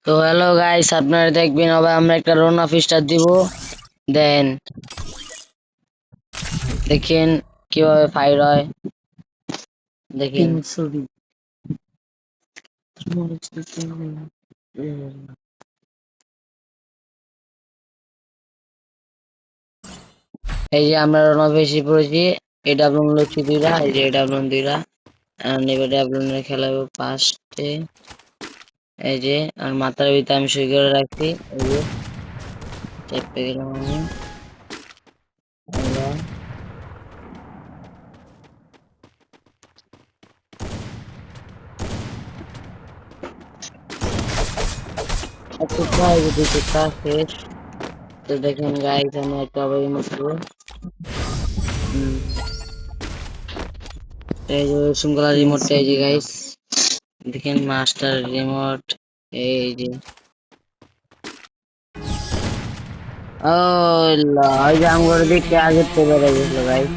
তো hello guys, আপনারা দেখবেন হবে আমরা একটা রোনা ফিস্টার দিব। দেন দেখেন কিভাবে ফায়ার হয়, দেখেন। এই যে আমরা রোনা বেশি পড়েছি। এই ডাবলুন লচ্ছি দুইটা, এই যে এই ডাবলুন দুইটা। এবার ডাবলুনের খেলাবো ফার্স্টে। এই যে আর মাথার ভিতরে আমি সই করে রাখছি। এই যে চেপে গেলাম আমি। আমরা কাজ শেষ। তো দেখেন গাইস, আমি একটা আবার মাত্র এই যে শৃঙ্খলা রিমোটটা, এই যে গাইস দেখেন মাস্টার রিমোট। এই যে ও লা, ওই যে আমার দেখতে আগে তো বেড়ে গেছিল গাইস।